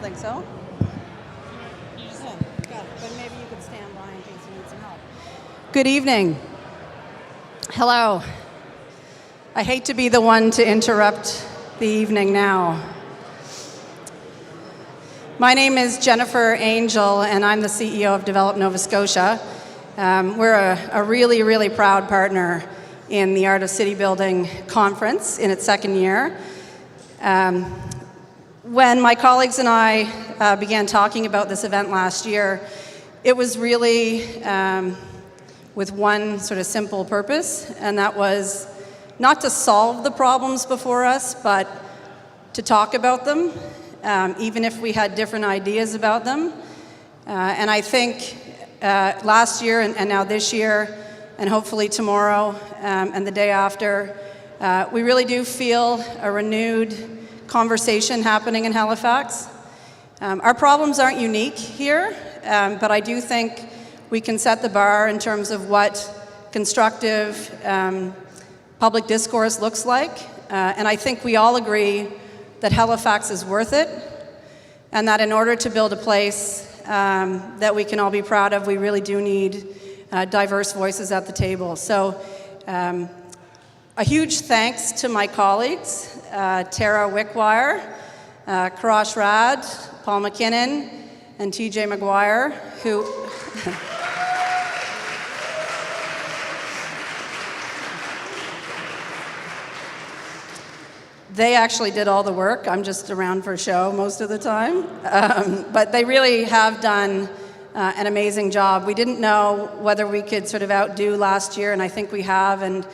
think so. Yeah, got it. But maybe you could stand by in case you need some help. Good evening. Hello. I hate to be the one to interrupt the evening now. My name is Jennifer Angel, and I'm the CEO of Develop Nova Scotia. We're a really, really proud partner in the Art of City Building Conference in its second year. When my colleagues and I began talking about this event last year, it was really with one sort of simple purpose, and that was not to solve the problems before us, but to talk about them, even if we had different ideas about them. And I think last year and now this year, and hopefully tomorrow and the day after, we really do feel a renewed conversation happening in Halifax. Our problems aren't unique here, but I do think we can set the bar in terms of what constructive public discourse looks like. And I think we all agree that Halifax is worth it, and that in order to build a place that we can all be proud of, we really do need diverse voices at the table. So a huge thanks to my colleagues, Tara Wickwire, Karash Rad, Paul McKinnon, and TJ McGuire, who they actually did all the work. I'm just around for show most of the time. But they really have done an amazing job. We didn't know whether we could sort of outdo last year, and I think we have, and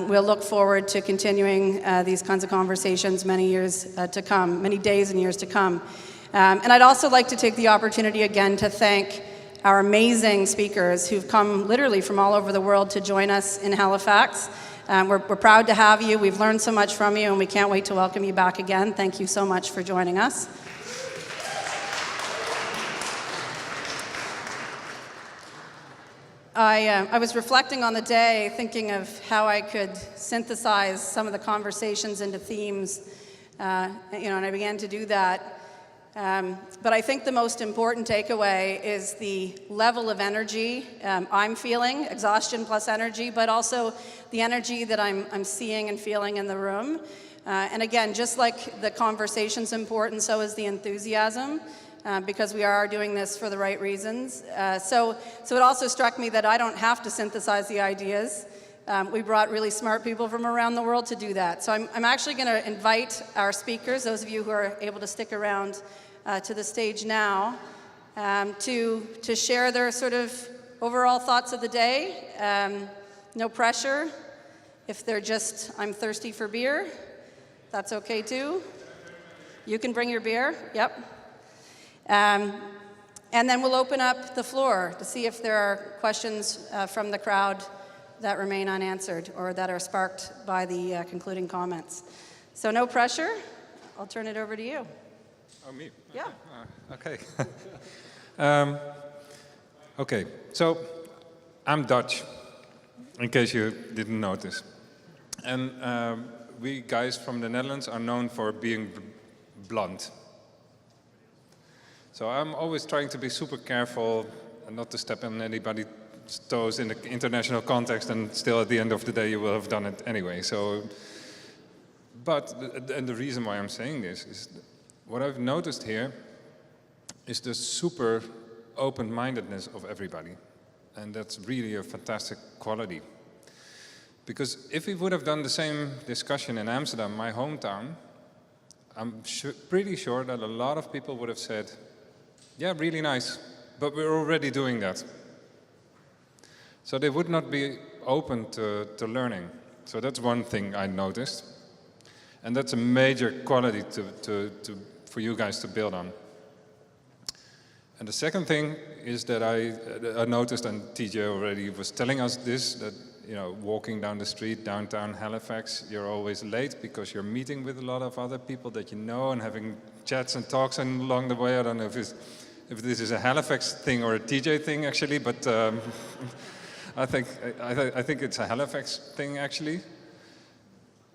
we'll look forward to continuing these kinds of conversations many years to come, many days and years to come. And I'd also like to take the opportunity again to thank our amazing speakers who've come literally from all over the world to join us in Halifax. We're proud to have you. We've learned so much from you, and we can't wait to welcome you back again. Thank you so much for joining us. I was reflecting on the day, thinking of how I could synthesize some of the conversations into themes, and I began to do that. But I think the most important takeaway is the level of energy I'm feeling, exhaustion plus energy, but also the energy that I'm seeing and feeling in the room. And again, just like the conversation's important, so is the enthusiasm, because we are doing this for the right reasons. So it also struck me that I don't have to synthesize the ideas. We brought really smart people from around the world to do that. So I'm actually going to invite our speakers, those of you who are able to stick around to the stage now, to share their sort of overall thoughts of the day. No pressure. If they're just, I'm thirsty for beer, that's okay too. You can bring your beer, yep. And then we'll open up the floor to see if there are questions from the crowd that remain unanswered or that are sparked by the concluding comments. So no pressure. I'll turn it over to you. Oh, me? Yeah. Okay. Okay, so I'm Dutch, in case you didn't notice. And we guys from the Netherlands are known for being blunt. So I'm always trying to be super careful and not to step on anybody's toes in the international context, and still at the end of the day you will have done it anyway. So, and the reason why I'm saying this is what I've noticed here is the super open-mindedness of everybody. And that's really a fantastic quality. Because if we would have done the same discussion in Amsterdam, my hometown, I'm pretty sure that a lot of people would have said, yeah, really nice, but we're already doing that. So they would not be open to learning. So that's one thing I noticed. And that's a major quality for you guys to build on. And the second thing is that I noticed, and TJ already was telling us this, that walking down the street downtown Halifax, you're always late because you're meeting with a lot of other people that you know and having chats and talks along the way. I don't know if this is a Halifax thing or a TJ thing actually, but I think it's a Halifax thing actually.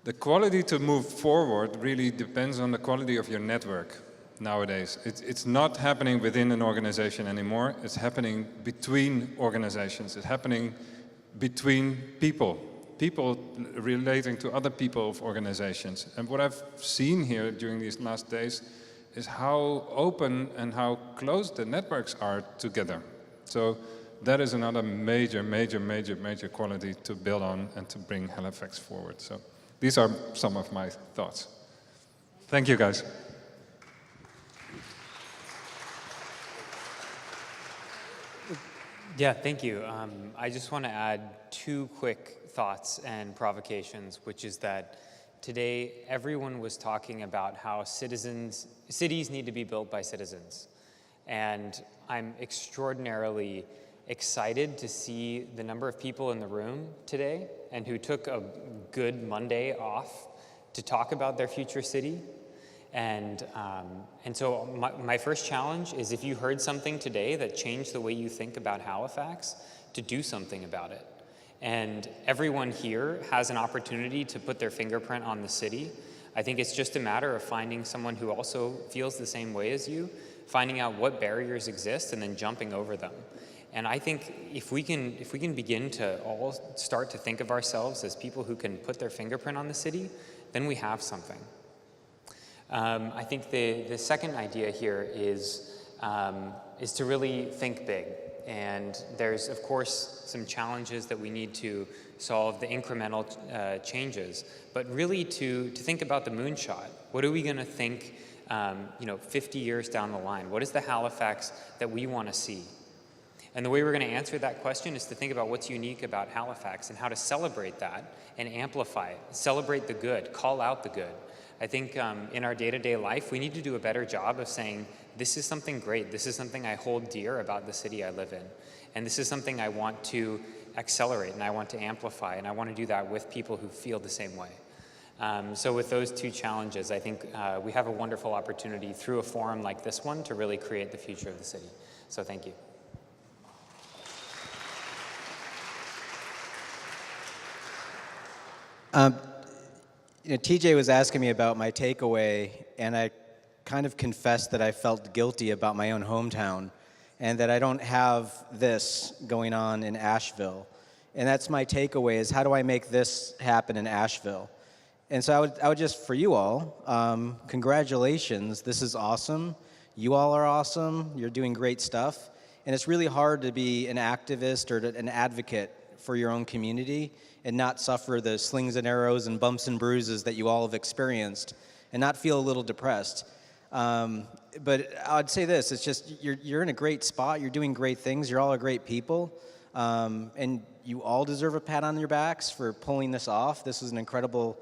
The quality to move forward really depends on the quality of your network. nowadays. It's not happening within an organization anymore. It's happening between organizations. It's happening between people. People relating to other people of organizations. And what I've seen here during these last days is how open and how close the networks are together. So that is another major quality to build on and to bring Halifax forward. So these are some of my thoughts. Thank you, guys. Yeah, thank you. I just want to add 2 quick thoughts and provocations, which is that today everyone was talking about how cities need to be built by citizens. And I'm extraordinarily excited to see the number of people in the room today and who took a good Monday off to talk about their future city. And so my first challenge is, if you heard something today that changed the way you think about Halifax, to do something about it. And everyone here has an opportunity to put their fingerprint on the city. I think it's just a matter of finding someone who also feels the same way as you, finding out what barriers exist and then jumping over them. And I think if we can begin to all start to think of ourselves as people who can put their fingerprint on the city, then we have something. I think the second idea here is to really think big. And there's, of course, some challenges that we need to solve, the incremental changes, but really to think about the moonshot. What are we going to think 50 years down the line? What is the Halifax that we want to see? And the way we're going to answer that question is to think about what's unique about Halifax and how to celebrate that and amplify it, celebrate the good, call out the good. I think in our day-to-day life, we need to do a better job of saying, this is something great, this is something I hold dear about the city I live in, and this is something I want to accelerate and I want to amplify, and I want to do that with people who feel the same way. So with those 2 challenges, I think we have a wonderful opportunity through a forum like this one to really create the future of the city. So thank you. TJ was asking me about my takeaway, and I kind of confessed that I felt guilty about my own hometown and that I don't have this going on in Asheville. And that's my takeaway, is how do I make this happen in Asheville? And so I would just, for you all, congratulations. This is awesome. You all are awesome. You're doing great stuff. And it's really hard to be an activist or an advocate for your own community and not suffer the slings and arrows and bumps and bruises that you all have experienced and not feel a little depressed. But I'd say this, it's just you're in a great spot, you're doing great things, you're all great people, and you all deserve a pat on your backs for pulling this off. This was an incredible,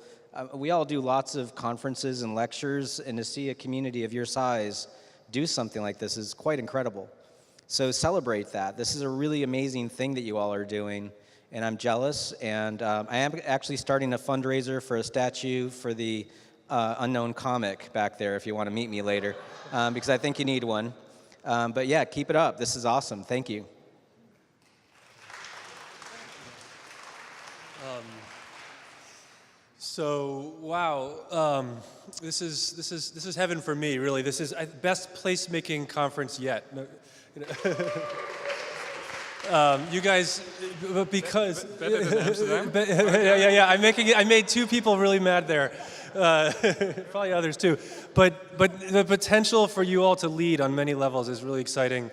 we all do lots of conferences and lectures, and to see a community of your size do something like this is quite incredible. So celebrate that. This is a really amazing thing that you all are doing, and I'm jealous, and I am actually starting a fundraiser for a statue for the unknown comic back there if you want to meet me later, because I think you need one. But yeah, keep it up. This is awesome. Thank you. So wow, this is heaven for me. Really, this is best placemaking conference yet. No, you guys, because Better than Amsterdam? yeah. I made 2 people really mad there. Probably others too. But the potential for you all to lead on many levels is really exciting.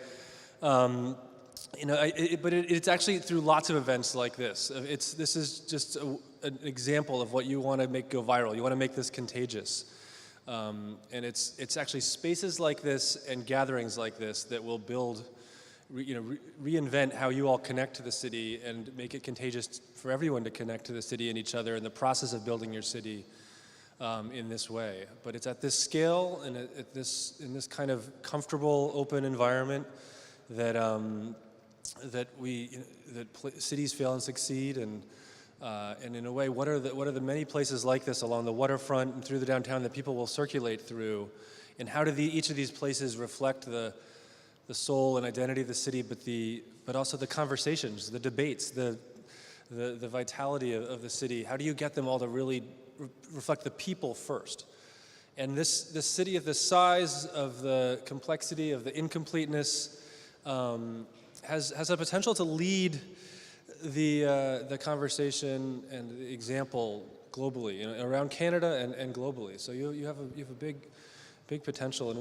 It's actually through lots of events like this. This is just an example of what you want to make go viral. You want to make this contagious. And it's actually spaces like this and gatherings like this that will build, reinvent how you all connect to the city and make it contagious for everyone to connect to the city and each other in the process of building your city in this way. But it's at this scale and in this kind of comfortable, open environment that cities fail and succeed, and in a way, what are the many places like this along the waterfront and through the downtown that people will circulate through, and how do each of these places reflect the soul and identity of the city, but also the conversations, the debates, the vitality of the city? How do you get them all to really reflect the people first? And this city of the size, of the complexity, of the incompleteness, has a potential to lead the conversation and the example globally, around Canada and globally. So you have a big potential, and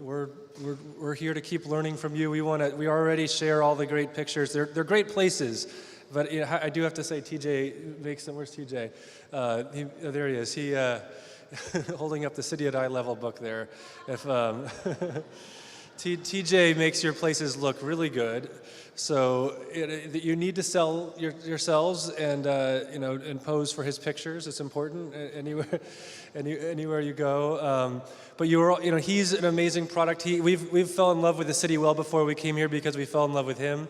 we're here to keep learning from you. We already share all the great pictures. They're great places, but I do have to say, TJ makes them. Where's TJ? There he is. He holding up the City at Eye Level book there. If TJ makes your places look really good. So you need to sell yourselves and pose for his pictures. It's important anywhere you go. But he's an amazing product. We've fell in love with the city well before we came here because we fell in love with him.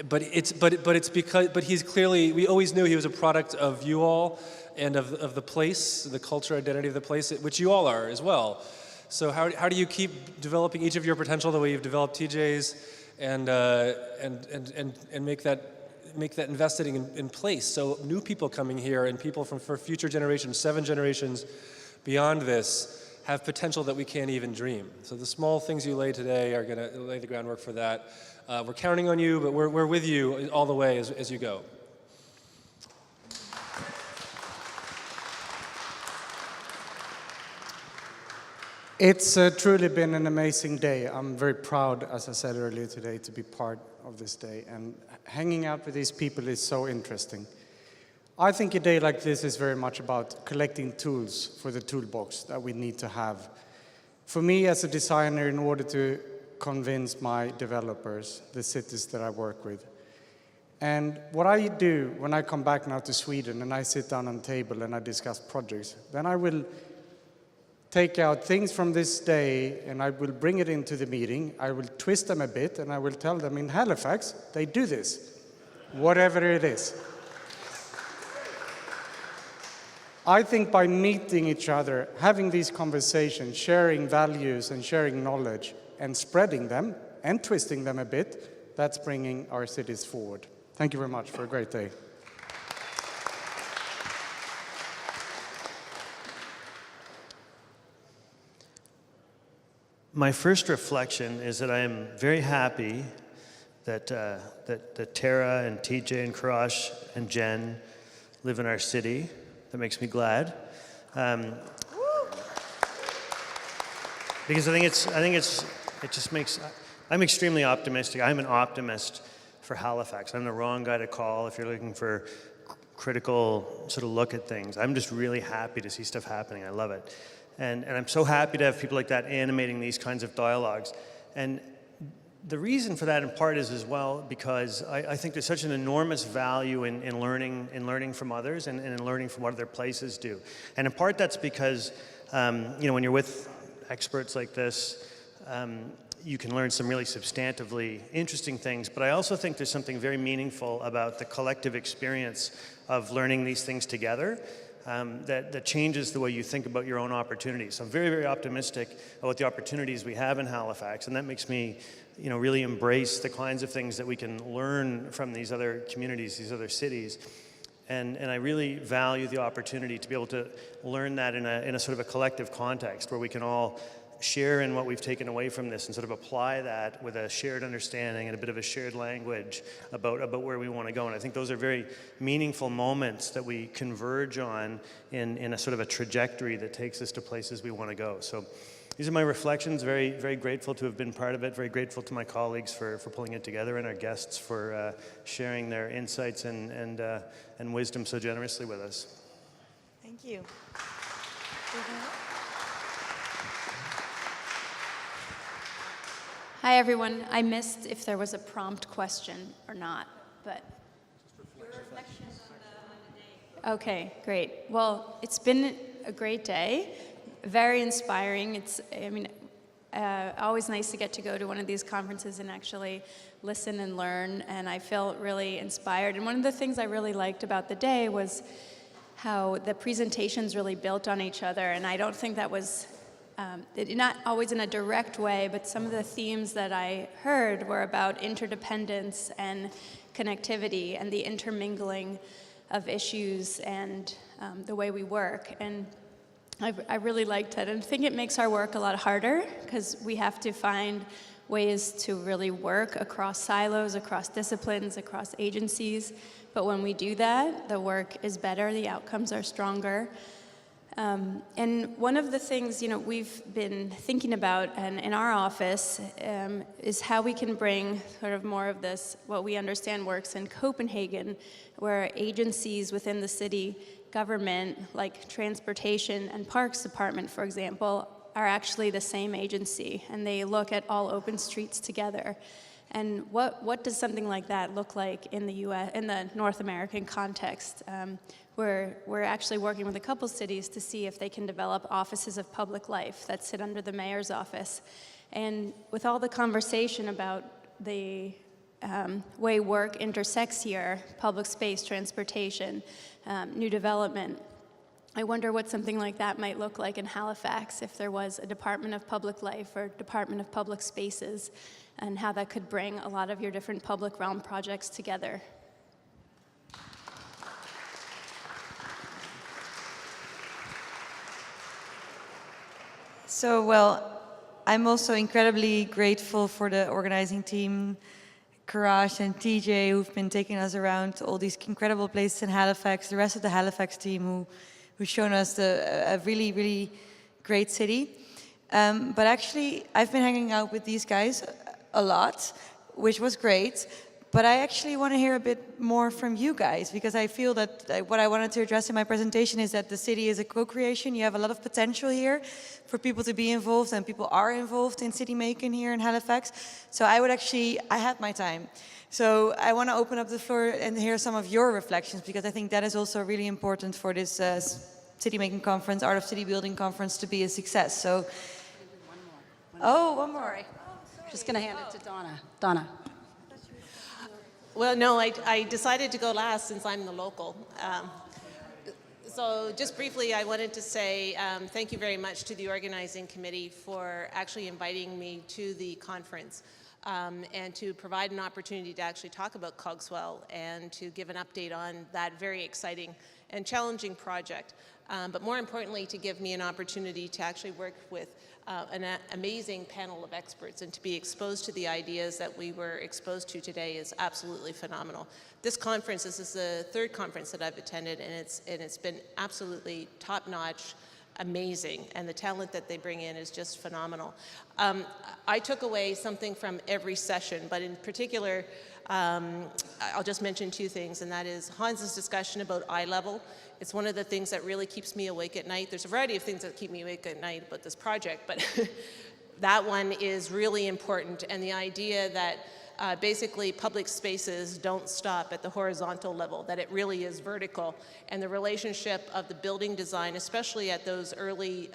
But he's clearly, we always knew he was a product of you all and of the place, the culture, identity of the place, which you all are as well. So how do you keep developing each of your potential the way you've developed TJ's, and make that investing in place, so new people coming here and people for future generations, 7 generations beyond this, have potential that we can't even dream. So the small things you lay today are going to lay the groundwork for that. We're counting on you, but we're with you all the way as you go. It's truly been an amazing day. I'm very proud, as I said earlier today, to be part of this day. And hanging out with these people is so interesting. I think a day like this is very much about collecting tools for the toolbox that we need to have. For me as a designer, in order to convince my developers, the cities that I work with. And what I do when I come back now to Sweden and I sit down on a table and I discuss projects, then I will take out things from this day and I will bring it into the meeting. I will twist them a bit and I will tell them in Halifax, they do this, whatever it is. I think by meeting each other, having these conversations, sharing values and sharing knowledge and spreading them and twisting them a bit, that's bringing our cities forward. Thank you very much for a great day. My first reflection is that I am very happy that Tara and TJ and Karash and Jen live in our city. That makes me glad. Because I'm extremely optimistic. I'm an optimist for Halifax. I'm the wrong guy to call if you're looking for critical sort of look at things. I'm just really happy to see stuff happening. I love it. And I'm so happy to have people like that animating these kinds of dialogues. And the reason for that in part is as well because I think there's such an enormous value in learning from others and in learning from what other places do. And in part that's because when you're with experts like this, you can learn some really substantively interesting things. But I also think there's something very meaningful about the collective experience of learning these things together. That changes the way you think about your own opportunities. So I'm very, very optimistic about the opportunities we have in Halifax, and that makes me, really embrace the kinds of things that we can learn from these other communities, these other cities. And I really value the opportunity to be able to learn that in a sort of a collective context where we can all share in what we've taken away from this and sort of apply that with a shared understanding and a bit of a shared language about where we want to go. And I think those are very meaningful moments that we converge on in a sort of a trajectory that takes us to places we want to go. So these are my reflections. Very, very grateful to have been part of it. Very grateful to my colleagues for pulling it together and our guests for sharing their insights and wisdom so generously with us. Thank you. Hi, everyone. I missed if there was a prompt question or not, but. Okay, great. Well, it's been a great day, very inspiring. Always nice to get to go to one of these conferences and actually listen and learn, and I feel really inspired. And one of the things I really liked about the day was how the presentations really built on each other, and I don't think that was not always in a direct way, but some of the themes that I heard were about interdependence and connectivity and the intermingling of issues and the way we work. And I really liked it, and I think it makes our work a lot harder because we have to find ways to really work across silos, across disciplines, across agencies. But when we do that, the work is better, the outcomes are stronger. And one of the things we've been thinking about and in our office is how we can bring sort of more of this, what we understand works in Copenhagen, where agencies within the city government, like transportation and parks department, for example, are actually the same agency, and they look at all open streets together. And what does something like that look like in the U.S., in the North American context? We're actually working with a couple cities to see if they can develop offices of public life that sit under the mayor's office. And with all the conversation about the way work intersects here, public space, transportation, new development, I wonder what something like that might look like in Halifax if there was a Department of Public Life or Department of Public Spaces, and how that could bring a lot of your different public realm projects together. So, well, I'm also incredibly grateful for the organizing team, Courage and TJ, who've been taking us around to all these incredible places in Halifax, the rest of the Halifax team who's shown us a really, really great city. But actually, I've been hanging out with these guys a lot, which was great. But I actually want to hear a bit more from you guys, because I feel that what I wanted to address in my presentation is that the city is a co-creation. You have a lot of potential here for people to be involved, and people are involved in city making here in Halifax. So I have my time. So I want to open up the floor and hear some of your reflections, because I think that is also really important for this city making conference, Art of City Building conference, to be a success. So, one more. Just going to hand it to Donna. Donna. Well, no, I decided to go last since I'm the local. So just briefly, I wanted to say thank you very much to the organizing committee for actually inviting me to the conference and to provide an opportunity to actually talk about Cogswell and to give an update on that very exciting and challenging project. But more importantly, to give me an opportunity to actually work with an amazing panel of experts, and to be exposed to the ideas that we were exposed to today is absolutely phenomenal. This is the third conference that I've attended, and it's been absolutely top-notch, amazing, and the talent that they bring in is just phenomenal. I took away something from every session, but in particular, I'll just mention two things, and that is Hans's discussion about eye level. It's one of the things that really keeps me awake at night. There's a variety of things that keep me awake at night about this project, but that one is really important. And the idea that basically public spaces don't stop at the horizontal level, that it really is vertical. And the relationship of the building design, especially at those early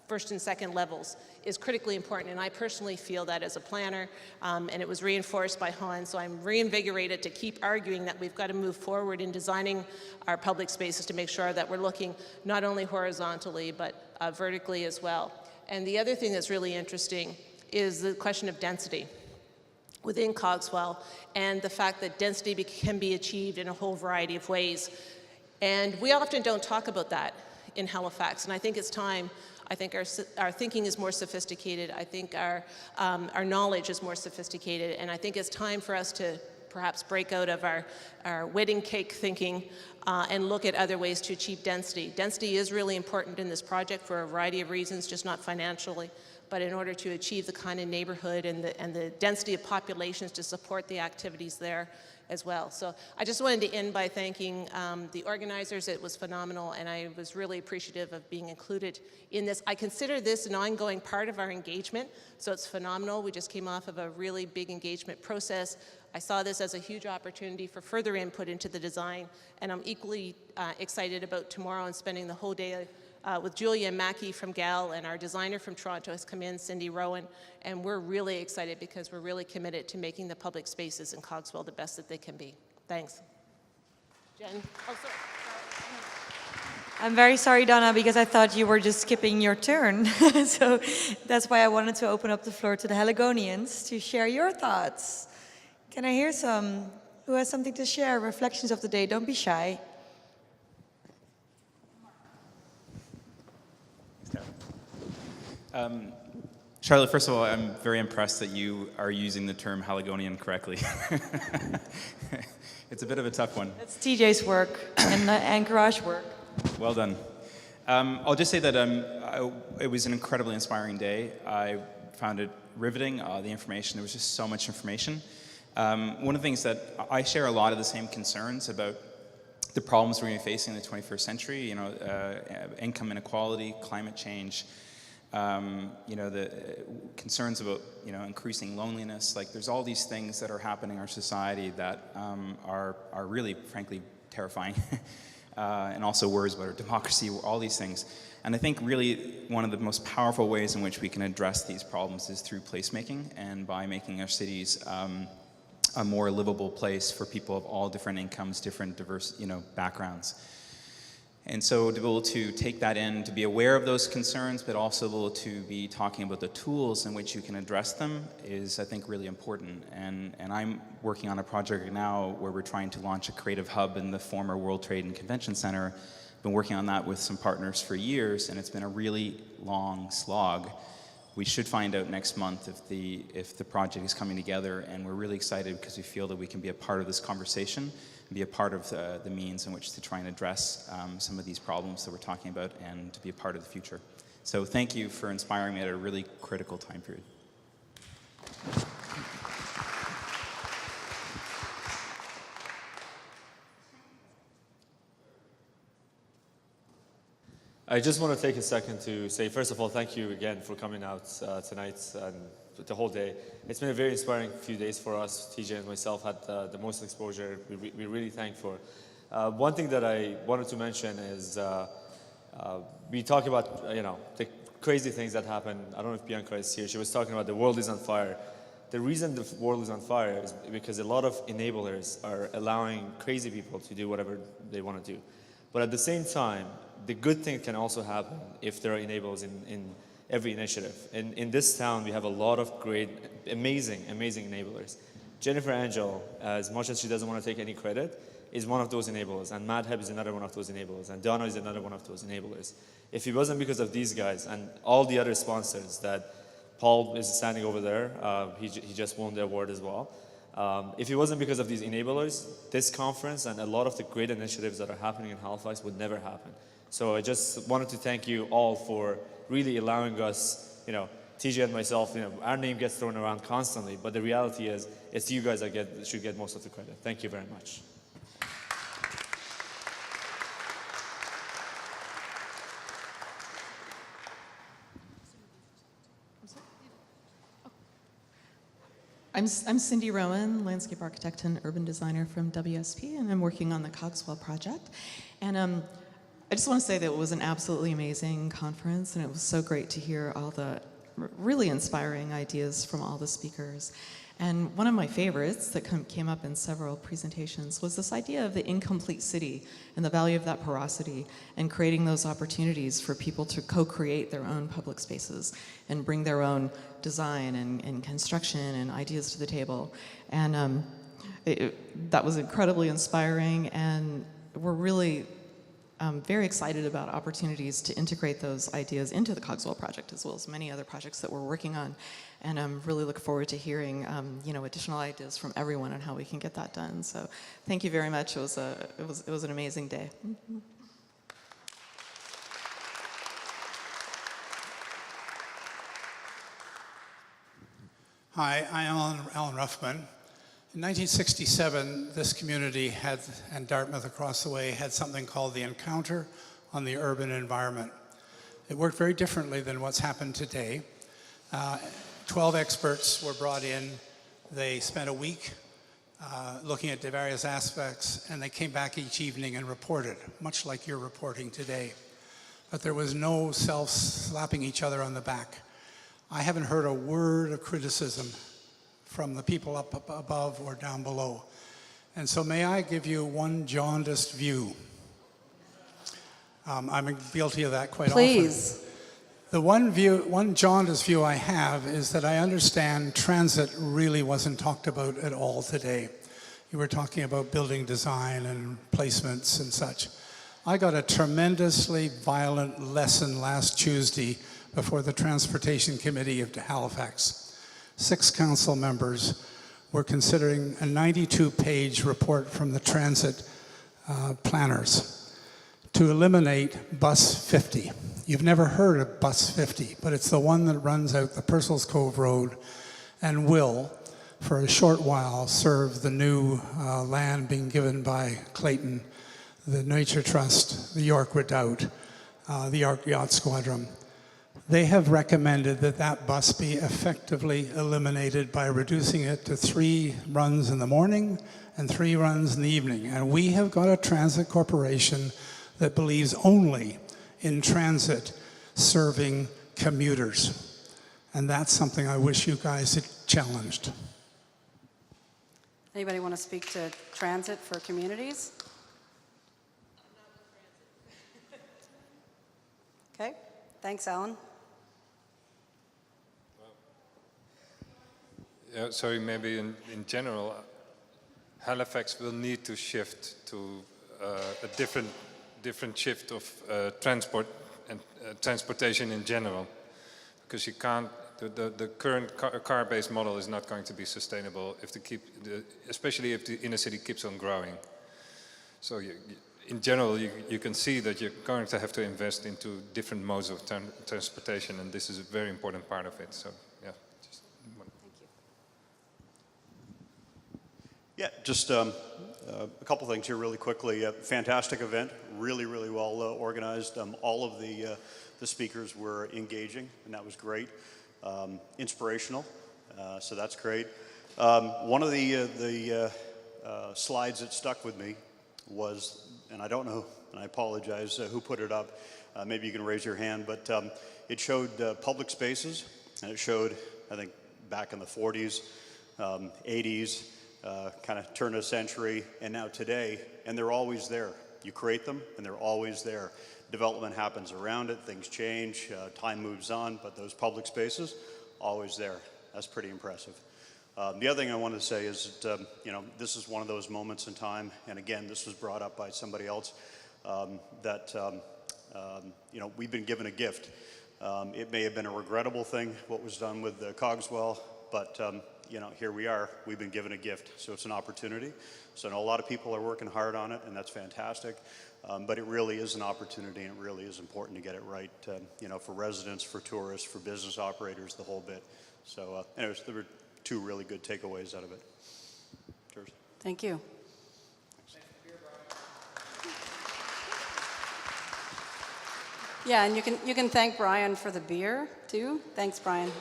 first and second levels, is critically important, and I personally feel that as a planner, and it was reinforced by Hans, so I'm reinvigorated to keep arguing that we've got to move forward in designing our public spaces to make sure that we're looking not only horizontally, but vertically as well. And the other thing that's really interesting is the question of density within Cogswell, and the fact that density can be achieved in a whole variety of ways. And we often don't talk about that in Halifax, and I think it's time. I think our thinking is more sophisticated. I think our knowledge is more sophisticated. And I think it's time for us to perhaps break out of our wedding cake thinking and look at other ways to achieve density. Density is really important in this project for a variety of reasons, just not financially, but in order to achieve the kind of neighborhood and the density of populations to support the activities there as well. So I just wanted to end by thanking the organizers. It was phenomenal, and I was really appreciative of being included in this. I consider this an ongoing part of our engagement, so it's phenomenal. We just came off of a really big engagement process. I saw this as a huge opportunity for further input into the design, and I'm equally excited about tomorrow and spending the whole day with Julia Mackey from GAL, and our designer from Toronto has come in, Cindy Rowan, and we're really excited because we're really committed to making the public spaces in Cogswell the best that they can be. Thanks. Jen? Oh, sorry. I'm very sorry, Donna, because I thought you were just skipping your turn. So that's why I wanted to open up the floor to the Haligonians to share your thoughts. Can I hear who has something to share? Reflections of the day, don't be shy. Charlotte, first of all, I'm very impressed that you are using the term Haligonian correctly. It's a bit of a tough one. That's TJ's work and Garage work. Well done. I'll just say that it was an incredibly inspiring day. I found it riveting, the information. There was just so much information. One of the things that I share a lot of the same concerns about the problems we're going to be facing in the 21st century, you know, income inequality, climate change, you know, the concerns about, you know, increasing loneliness. Like, there's all these things that are happening in our society that are really, frankly, terrifying. And also worries about our democracy, all these things. And I think really one of the most powerful ways in which we can address these problems is through placemaking and by making our cities a more livable place for people of all different incomes, different diverse, you know, backgrounds. And so to be able to take that in, to be aware of those concerns, but also be able to be talking about the tools in which you can address them is, I think, really important. And I'm working on a project now where we're trying to launch a creative hub in the former World Trade and Convention Center. Been working on that with some partners for years, and it's been a really long slog. We should find out next month if the project is coming together, and we're really excited because we feel that we can be a part of this conversation and be a part of the means in which to try and address some of these problems that we're talking about and to be a part of the future. So thank you for inspiring me at a really critical time period. I just want to take a second to say, first of all, thank you again for coming out tonight and the whole day. It's been a very inspiring few days for us. TJ and myself had the most exposure. We're really thankful. One thing that I wanted to mention is we talk about, you know, the crazy things that happen. I don't know if Bianca is here. She was talking about the world is on fire. The reason the world is on fire is because a lot of enablers are allowing crazy people to do whatever they want to do. But at the same time, the good thing can also happen if there are enablers in every initiative. In this town, we have a lot of great, amazing enablers. Jennifer Angel, as much as she doesn't want to take any credit, is one of those enablers, and Madhab is another one of those enablers, and Donna is another one of those enablers. If it wasn't because of these guys and all the other sponsors that Paul is standing over there, he just won the award as well. If it wasn't because of these enablers, this conference and a lot of the great initiatives that are happening in Halifax would never happen. So I just wanted to thank you all for really allowing us, you know, TJ and myself, you know, our name gets thrown around constantly, but the reality is, it's you guys that should get most of the credit. Thank you very much. I'm Cindy Rowan, landscape architect and urban designer from WSP, and I'm working on the Cogswell project. And I just want to say that it was an absolutely amazing conference, and it was so great to hear all the really inspiring ideas from all the speakers. And one of my favorites that came up in several presentations was this idea of the incomplete city and the value of that porosity and creating those opportunities for people to co-create their own public spaces and bring their own design and construction and ideas to the table. And that was incredibly inspiring, and we're really very excited about opportunities to integrate those ideas into the Cogswell project, as well as many other projects that we're working on. And I'm really looking forward to hearing, you know, additional ideas from everyone on how we can get that done. So thank you very much. It was an amazing day. Mm-hmm. Hi, I'm Alan Ruffman. In 1967, this community had, and Dartmouth across the way, had something called the Encounter on the Urban Environment. It worked very differently than what's happened today. 12 experts were brought in. They spent a week looking at the various aspects, and they came back each evening and reported, much like you're reporting today. But there was no self-slapping each other on the back. I haven't heard a word of criticism from the people up above or down below. And so may I give you one jaundiced view? I'm guilty of that quite often. Please. The one jaundiced view I have is that I understand transit really wasn't talked about at all today. You were talking about building design and placements and such. I got a tremendously violent lesson last Tuesday before the Transportation Committee of Halifax. 6 council members were considering a 92-page report from the transit planners to eliminate Bus 50. You've never heard of Bus 50, but it's the one that runs out the Purcell's Cove Road and will, for a short while, serve the new land being given by Clayton, the Nature Trust, the York Redoubt, the York Yacht Squadron. They have recommended that that bus be effectively eliminated by reducing it to 3 runs in the morning and 3 runs in the evening. And we have got a transit corporation that believes only in transit serving commuters. And that's something I wish you guys had challenged. Anybody want to speak to transit for communities? Okay, thanks, Alan. Yeah, sorry, maybe in general, Halifax will need to shift to a different shift of transport and transportation in general, because you can't. The current car-based model is not going to be sustainable if especially if the inner city keeps on growing. So in general, you can see that you're going to have to invest into different modes of transportation, and this is a very important part of it. So yeah. Yeah, just a couple things here really quickly. Fantastic event, really, really well organized. All of the speakers were engaging, and that was great. Inspirational, so that's great. One of the slides that stuck with me was, and I don't know, and I apologize, who put it up. Maybe you can raise your hand, but it showed public spaces, and it showed, I think, back in the 40s, 80s, kind of turn of the century, and now today, and they're always there. You create them, and they're always there. Development happens around it, things change, time moves on, but those public spaces, always there. That's pretty impressive. The other thing I wanted to say is that, this is one of those moments in time, and again, this was brought up by somebody else, that, we've been given a gift. It may have been a regrettable thing, what was done with Cogswell, but here we are, we've been given a gift, so it's an opportunity. So I know a lot of people are working hard on it, and that's fantastic, but it really is an opportunity, and it really is important to get it right, for residents, for tourists, for business operators, the whole bit. So anyways, there were 2 really good takeaways out of it. Cheers. Thank you. Yeah, and you can thank Brian for the beer, too. Thanks, Brian.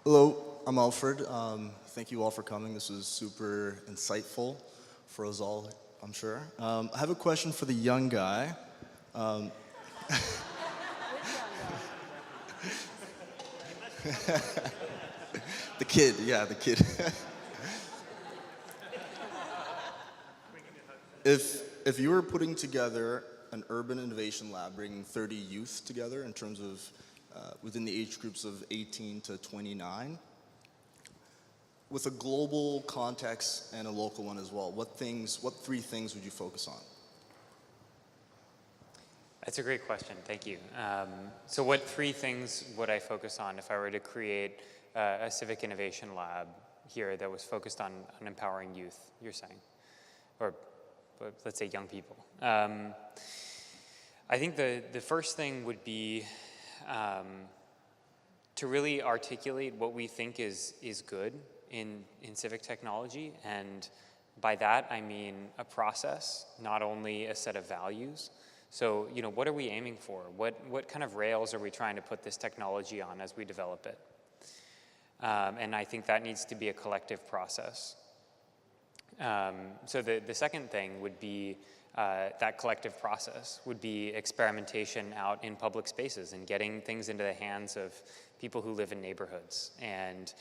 Hello, I'm Alfred. Thank you all for coming. This was super insightful for us all, I'm sure. I have a question for the young guy. The kid, yeah, the kid. If you were putting together an urban innovation lab, bringing 30 youth together in terms of within the age groups of 18 to 29, with a global context and a local one as well, what 3 things would you focus on? That's a great question, thank you. So what 3 things would I focus on if I were to create a civic innovation lab here that was focused on empowering youth, you're saying? Or let's say young people. I think the first thing would be to really articulate what we think is good in civic technology, and by that I mean a process, not only a set of values. So, what are we aiming for? What kind of rails are we trying to put this technology on as we develop it? And I think that needs to be a collective process. So the second thing would be that collective process would be experimentation out in public spaces and getting things into the hands of people who live in neighborhoods. And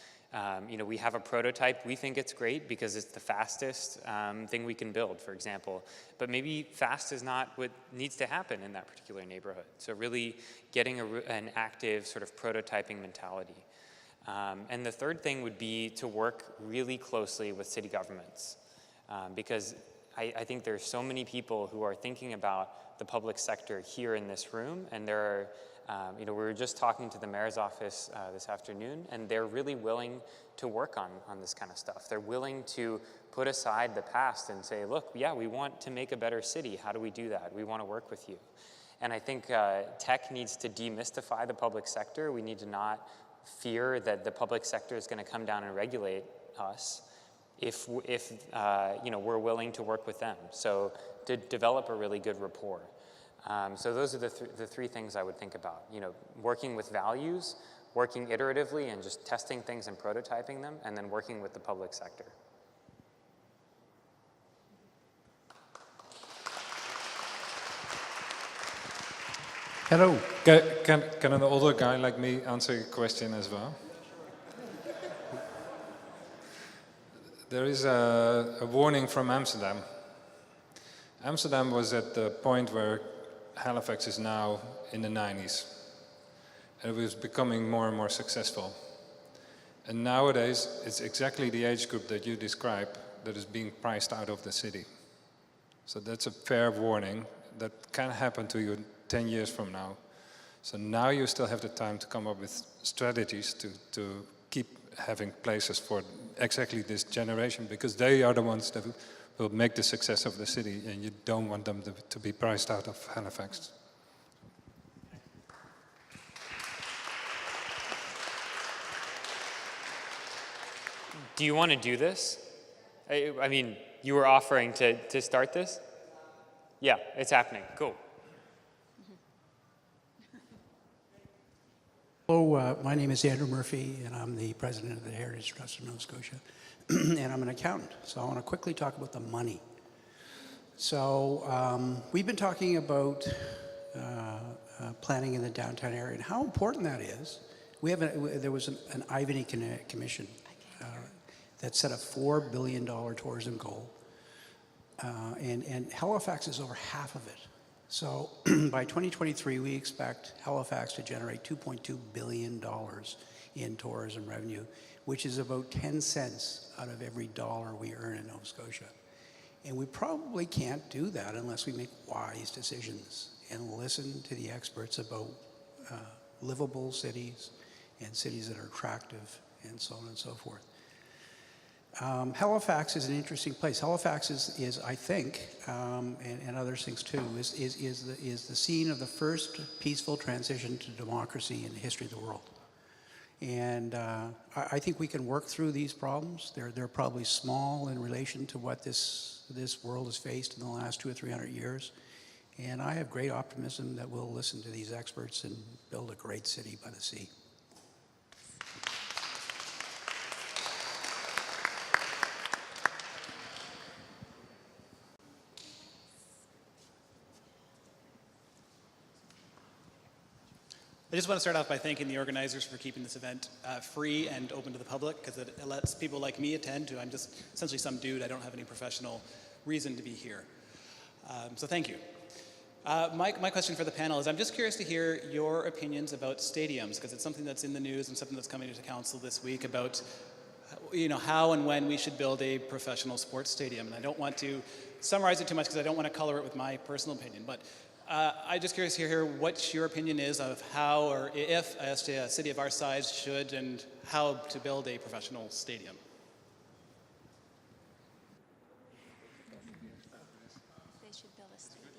we have a prototype. We think it's great because it's the fastest thing we can build, for example. But maybe fast is not what needs to happen in that particular neighborhood. So really getting an active sort of prototyping mentality. And the third thing would be to work really closely with city governments. Because I think there's so many people who are thinking about the public sector here in this room, and there are, we were just talking to the mayor's office this afternoon, and they're really willing to work on this kind of stuff. They're willing to put aside the past and say, look, yeah, we want to make a better city. How do we do that? We want to work with you. And I think tech needs to demystify the public sector. We need to not fear that the public sector is going to come down and regulate us if we're willing to work with them. So to develop a really good rapport. So those are the three things I would think about. Working with values, working iteratively and just testing things and prototyping them, and then working with the public sector. Hello. Can an older guy like me answer your question as well? There is a warning from Amsterdam. Amsterdam was at the point where Halifax is now in the 90s. And it was becoming more and more successful. And nowadays, it's exactly the age group that you describe that is being priced out of the city. So that's a fair warning that can happen to you 10 years from now. So now you still have the time to come up with strategies to keep having places for exactly this generation, because they are the ones that will make the success of the city, and you don't want them to be priced out of Halifax. Do you want to do this? I mean, you were offering to start this? Yeah, it's happening. Cool. Hello, my name is Andrew Murphy, and I'm the president of the Heritage Trust of Nova Scotia, and I'm an accountant. So I want to quickly talk about the money. So we've been talking about planning in the downtown area and how important that is. There was an Ivany Commission that set a $4 billion tourism goal, and Halifax is over half of it. So by 2023, we expect Halifax to generate $2.2 billion in tourism revenue, which is about 10 cents out of every dollar we earn in Nova Scotia. And we probably can't do that unless we make wise decisions and listen to the experts about livable cities and cities that are attractive and so on and so forth. Halifax is an interesting place. Halifax is I think, and other things too, is the scene of the first peaceful transition to democracy in the history of the world. And I think we can work through these problems. They're probably small in relation to what this world has faced in the last 200 or 300 years. And I have great optimism that we'll listen to these experts and build a great city by the sea. I just want to start off by thanking the organizers for keeping this event free and open to the public, because it lets people like me attend who I'm just essentially some dude. I don't have any professional reason to be here. So thank you. My question for the panel is, I'm just curious to hear your opinions about stadiums, because it's something that's in the news and something that's coming to council this week about how and when we should build a professional sports stadium. And I don't want to summarize it too much because I don't want to color it with my personal opinion. But I'm just curious to hear what your opinion is of how or if a city of our size should and how to build a professional stadium. They should build a stadium.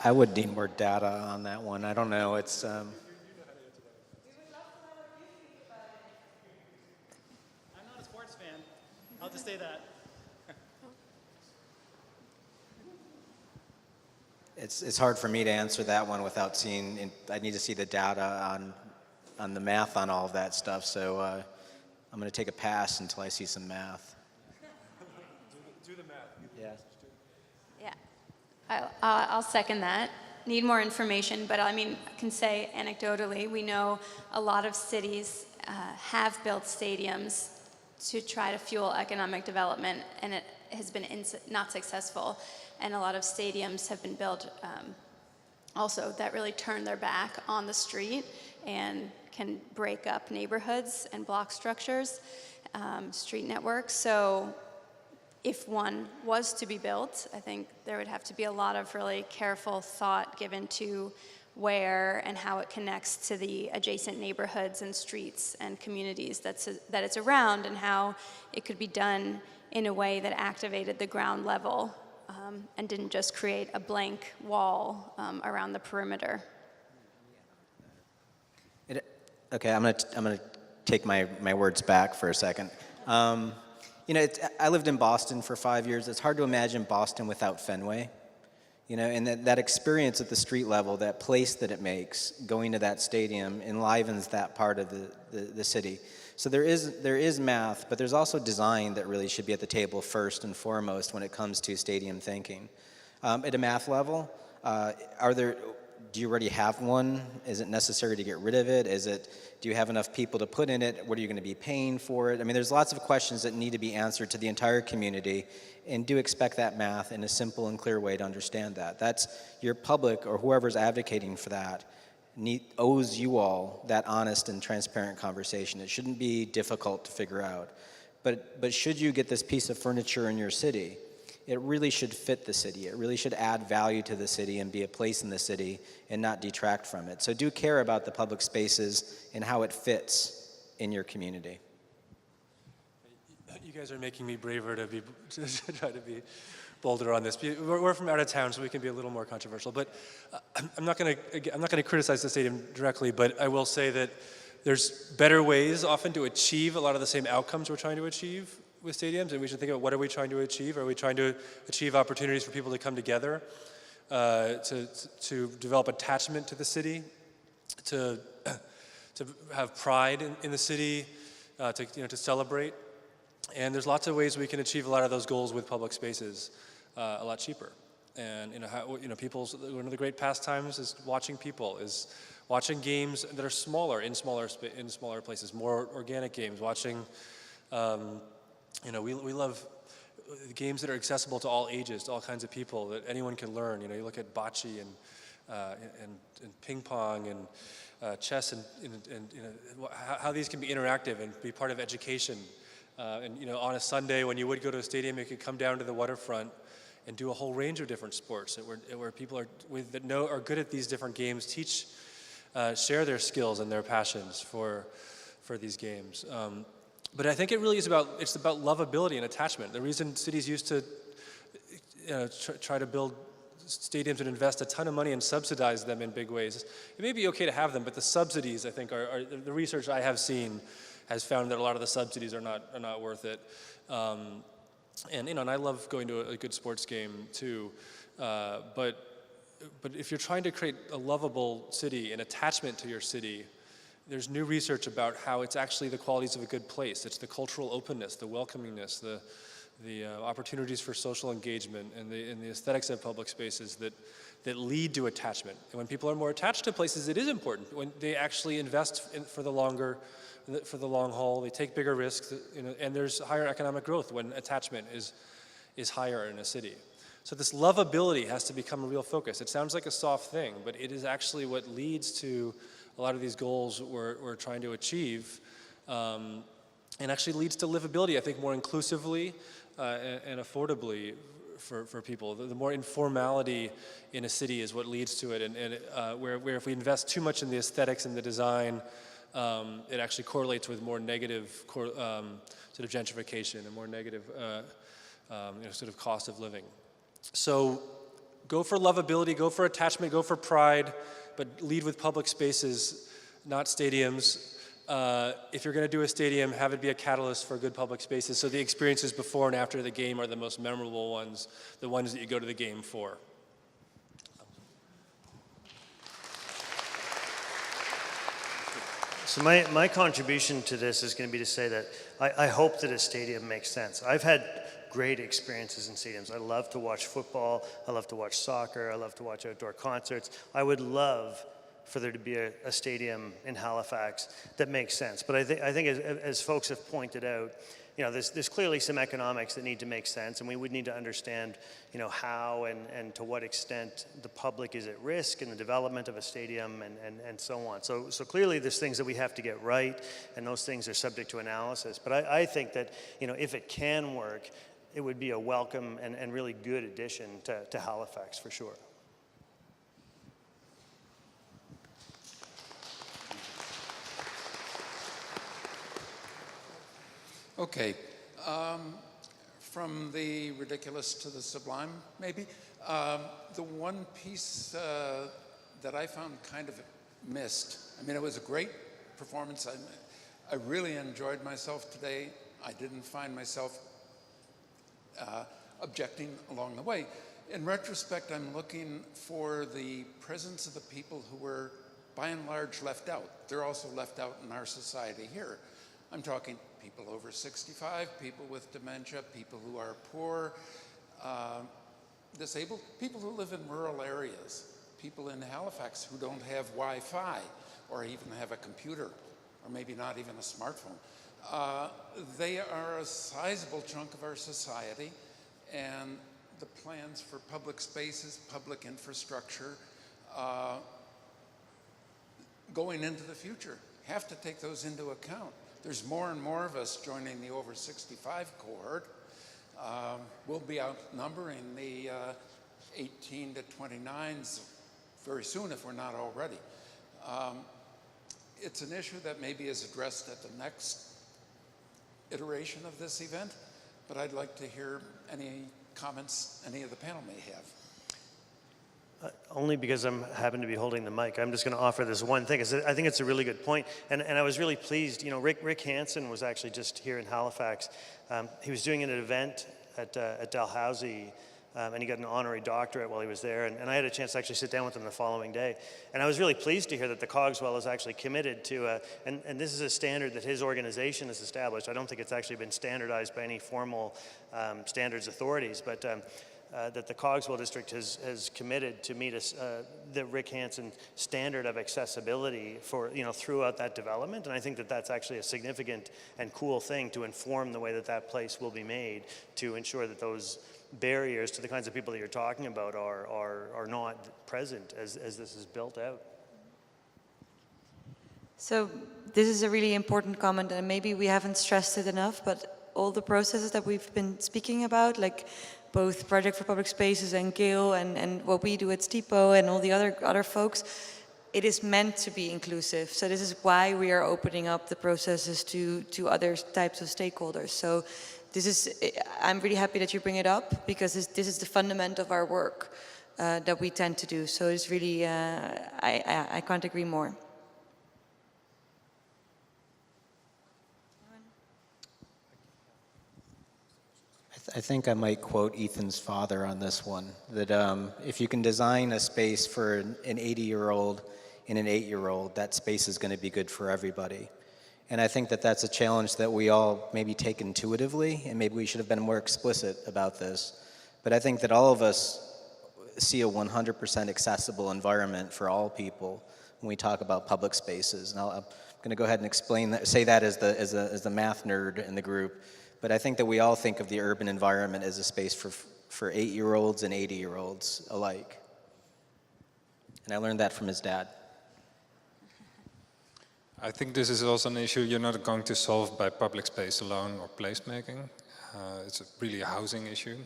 I would need more data on that one. I don't know. It's I'm not a sports fan. I'll just say that. It's hard for me to answer that one without seeing. I need to see the data on the math on all of that stuff. So I'm going to take a pass until I see some math. Do the math. Yeah. Yeah, I'll second that. Need more information, but I mean, I can say anecdotally, we know a lot of cities have built stadiums to try to fuel economic development, and it has been not successful. And a lot of stadiums have been built also that really turn their back on the street and can break up neighborhoods and block structures. street network. So if one was to be built, I think there would have to be a lot of really careful thought given to where and how it connects to the adjacent neighborhoods and streets and communities that it's around, and how it could be done in a way that activated the ground level and didn't just create a blank wall around the perimeter. Okay, I'm gonna take my words back for a second. You know, I lived in Boston for 5 years. It's hard to imagine Boston without Fenway. You know, and that experience at the street level, that place that it makes, going to that stadium enlivens that part of the city. So there is math, but there's also design that really should be at the table first and foremost when it comes to stadium thinking. At a math level, do you already have one? Is it necessary to get rid of it? Do you have enough people to put in it? What are you going to be paying for it? I mean, there's lots of questions that need to be answered to the entire community, and do expect that math in a simple and clear way to understand that. That's your public, or whoever's advocating for that, owes you all that honest and transparent conversation. It shouldn't be difficult to figure out. But should you get this piece of furniture in your city, it really should fit the city. It really should add value to the city and be a place in the city and not detract from it. So do care about the public spaces and how it fits in your community. You guys are making me braver to try to be bolder on this. We're from out of town, so we can be a little more controversial. But I'm not going to criticize the stadium directly, but I will say that there's better ways often to achieve a lot of the same outcomes we're trying to achieve with stadiums, and we should think about what are we trying to achieve. Are we trying to achieve opportunities for people to come together, to develop attachment to the city, to have pride in the city, to celebrate? And there's lots of ways we can achieve a lot of those goals with public spaces a lot cheaper. And one of the great pastimes is watching people, is watching games that are smaller in smaller places, more organic games. Watching, we love games that are accessible to all ages, to all kinds of people, that anyone can learn. You know, you look at bocce and ping pong and chess, and how these can be interactive and be part of education. And on a Sunday when you would go to a stadium, you could come down to the waterfront and do a whole range of different sports where people are good at these different games, share their skills and their passions for these games. But I think it really is about lovability and attachment. The reason cities used to try to build stadiums and invest a ton of money and subsidize them in big ways. It may be okay to have them, but the subsidies, I think, are the research I have seen has found that a lot of the subsidies are not worth it. And I love going to a good sports game too. But if you're trying to create a lovable city, an attachment to your city, there's new research about how it's actually the qualities of a good place. It's the cultural openness, the welcomingness, the opportunities for social engagement, and the aesthetics of public spaces that lead to attachment. And when people are more attached to places, it is important. When they actually invest for the long haul, they take bigger risks, and there's higher economic growth when attachment is higher in a city. So this lovability has to become a real focus. It sounds like a soft thing, but it is actually what leads to a lot of these goals we're trying to achieve, and actually leads to livability, I think, more inclusively and affordably for people. The more informality in a city is what leads to it, and where if we invest too much in the aesthetics and the design, it actually correlates with more negative sort of gentrification and more negative sort of cost of living. So go for lovability, go for attachment, go for pride, but lead with public spaces, not stadiums. If you're going to do a stadium, have it be a catalyst for good public spaces, so the experiences before and after the game are the most memorable ones, the ones that you go to the game for. So my contribution to this is going to be to say that I hope that a stadium makes sense. I've had great experiences in stadiums. I love to watch football. I love to watch soccer. I love to watch outdoor concerts. I would love for there to be a stadium in Halifax that makes sense. But I think as folks have pointed out, you know, there's clearly some economics that need to make sense, and we would need to understand, you know, how and to what extent the public is at risk in the development of a stadium and so on. So clearly there's things that we have to get right, and those things are subject to analysis. But I think that, you know, if it can work, it would be a welcome and really good addition to Halifax for sure. Okay, from the ridiculous to the sublime, maybe. The one piece that I found kind of missed, I mean, it was a great performance. I really enjoyed myself today. I didn't find myself objecting along the way. In retrospect, I'm looking for the presence of the people who were, by and large, left out. They're also left out in our society here. I'm talking people over 65, people with dementia, people who are poor, disabled, people who live in rural areas, people in Halifax who don't have Wi-Fi or even have a computer or maybe not even a smartphone. They are a sizable chunk of our society, and the plans for public spaces, public infrastructure going into the future have to take those into account. There's more and more of us joining the over 65 cohort. We'll be outnumbering the 18 to 29s very soon if we're not already. It's an issue that maybe is addressed at the next iteration of this event, but I'd like to hear any comments any of the panel may have. Only because I happen to be holding the mic, I'm just going to offer this one thing. I think it's a really good point, and I was really pleased. You know, Rick Hansen was actually just here in Halifax. He was doing an event at Dalhousie, and he got an honorary doctorate while he was there, and I had a chance to actually sit down with him the following day. And I was really pleased to hear that the Cogswell is actually committed to, and this is a standard that his organization has established. I don't think it's actually been standardized by any formal standards authorities, but that the Cogswell District has committed to meet the Rick Hansen standard of accessibility for, you know, throughout that development. And I think that that's actually a significant and cool thing to inform the way that that place will be made, to ensure that those barriers to the kinds of people that you're talking about are not present as this is built out. So this is a really important comment, and maybe we haven't stressed it enough, but all the processes that we've been speaking about, like both Project for Public Spaces and Gale and what we do at STIPO and all the other folks, it is meant to be inclusive. So this is why we are opening up the processes to other types of stakeholders. So this is, I'm really happy that you bring it up, because this is the fundament of our work that we tend to do. So it's really, I can't agree more. I think I might quote Ethan's father on this one, that if you can design a space for an 80-year-old and an 8-year-old, that space is going to be good for everybody. And I think that that's a challenge that we all maybe take intuitively, and maybe we should have been more explicit about this. But I think that all of us see a 100% accessible environment for all people when we talk about public spaces. And I'm going to go ahead and explain that, say that as the math nerd in the group. But I think that we all think of the urban environment as a space for 8-year-olds and 80-year-olds alike. And I learned that from his dad. I think this is also an issue you're not going to solve by public space alone or placemaking. It's really a housing issue.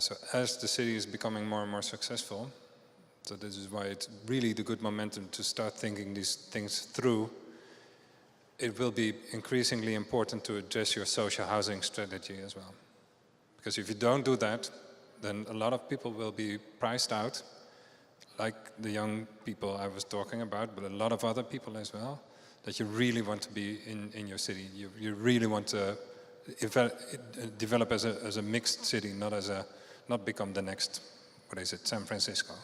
So as the city is becoming more and more successful, so this is why it's really the good momentum to start thinking these things through. It will be increasingly important to address your social housing strategy as well. Because if you don't do that, then a lot of people will be priced out, like the young people I was talking about, but a lot of other people as well, that you really want to be in your city. You really want to develop as a mixed city, not become the next, San Francisco.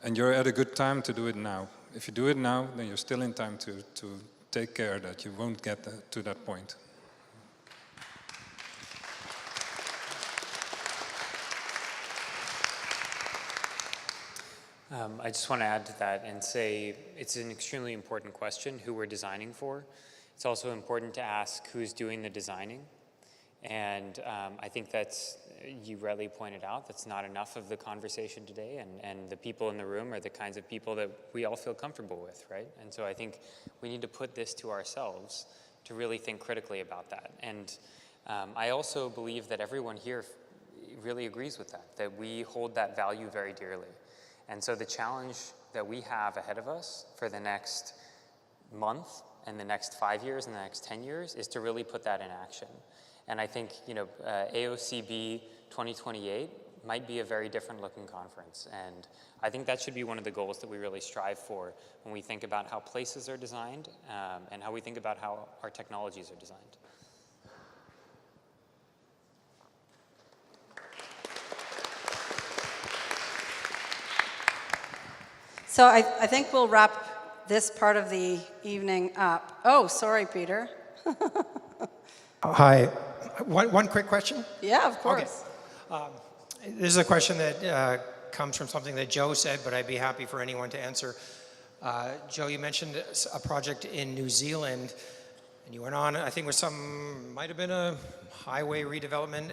And you're at a good time to do it now. If you do it now, then you're still in time to take care that you won't get to that point. I just want to add to that and say it's an extremely important question, who we're designing for. It's also important to ask who's doing the designing. And I think that's, you rightly pointed out, that's not enough of the conversation today, and the people in the room are the kinds of people that we all feel comfortable with, right? And so I think we need to put this to ourselves to really think critically about that. And I also believe that everyone here really agrees with that we hold that value very dearly. And so the challenge that we have ahead of us for the next month and the next 5 years and the next 10 years is to really put that in action. And I think, AOCB 2028 might be a very different looking conference. And I think that should be one of the goals that we really strive for when we think about how places are designed and how we think about how our technologies are designed. So I think we'll wrap this part of the evening up. Oh, sorry, Peter. Hi. One quick question? Yeah, of course. Okay. This is a question that comes from something that Joe said, but I'd be happy for anyone to answer. Joe, you mentioned a project in New Zealand, and you went on, I think, with might have been a highway redevelopment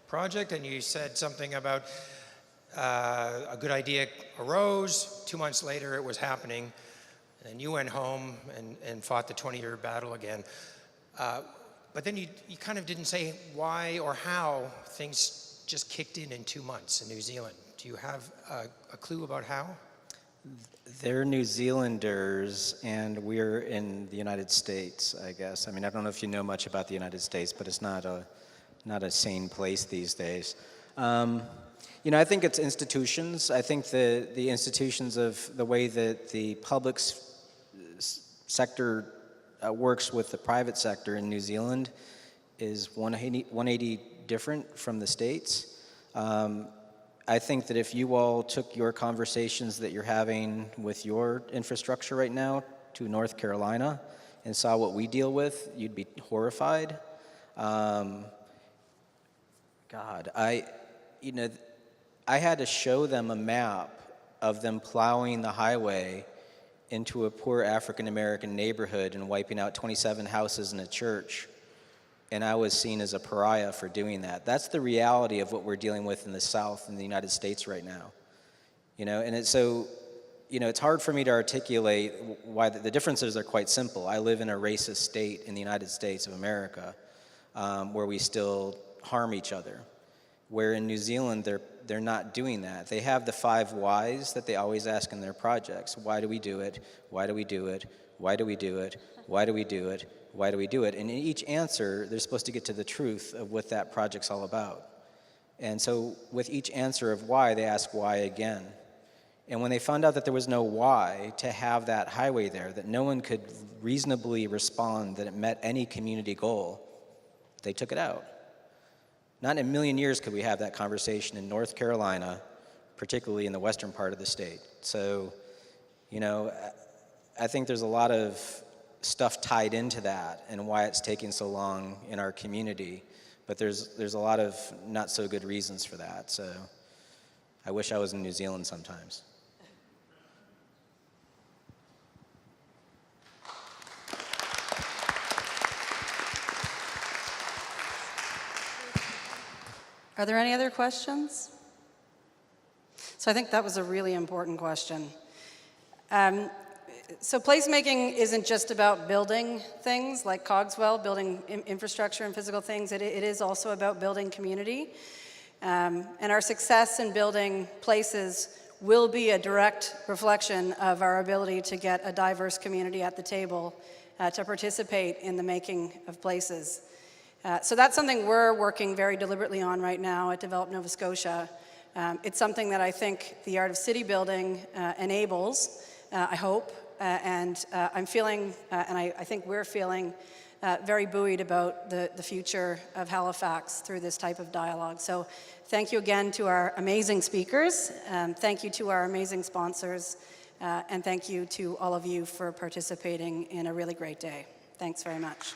project, and you said something about a good idea arose. 2 months later, it was happening, and you went home and fought the 20-year battle again. But then you kind of didn't say why or how things just kicked in 2 months in New Zealand. Do you have a clue about how? They're New Zealanders, and we're in the United States, I guess. I mean, I don't know if you know much about the United States, but it's not a sane place these days. I think it's institutions. I think the institutions of the way that the public sector works with the private sector in New Zealand is 180 different from the States. I think that if you all took your conversations that you're having with your infrastructure right now to North Carolina and saw what we deal with, you'd be horrified. I had to show them a map of them plowing the highway into a poor African-American neighborhood and wiping out 27 houses and a church. And I was seen as a pariah for doing that. That's the reality of what we're dealing with in the South in the United States right now. And it's hard for me to articulate why the differences are quite simple. I live in a racist state in the United States of America where we still harm each other. Where in New Zealand, they're not doing that. They have the 5 whys that they always ask in their projects. Why do we do it? Why do we do it? Why do we do it? Why do we do it? Why do we do it? And in each answer, they're supposed to get to the truth of what that project's all about. And so with each answer of why, they ask why again. And when they found out that there was no why to have that highway there, that no one could reasonably respond that it met any community goal, they took it out. Not in a million years could we have that conversation in North Carolina, particularly in the western part of the state. So, I think there's a lot of stuff tied into that and why it's taking so long in our community. But there's a lot of not so good reasons for that. So I wish I was in New Zealand sometimes. Are there any other questions? So I think that was a really important question. So placemaking isn't just about building things like Cogswell, building infrastructure and physical things. It is also about building community. And our success in building places will be a direct reflection of our ability to get a diverse community at the table to participate in the making of places. So that's something we're working very deliberately on right now at Develop Nova Scotia. It's something that I think the art of city building enables, I hope, and I'm feeling, and I think we're feeling very buoyed about the future of Halifax through this type of dialogue. So thank you again to our amazing speakers, thank you to our amazing sponsors, and thank you to all of you for participating in a really great day. Thanks very much.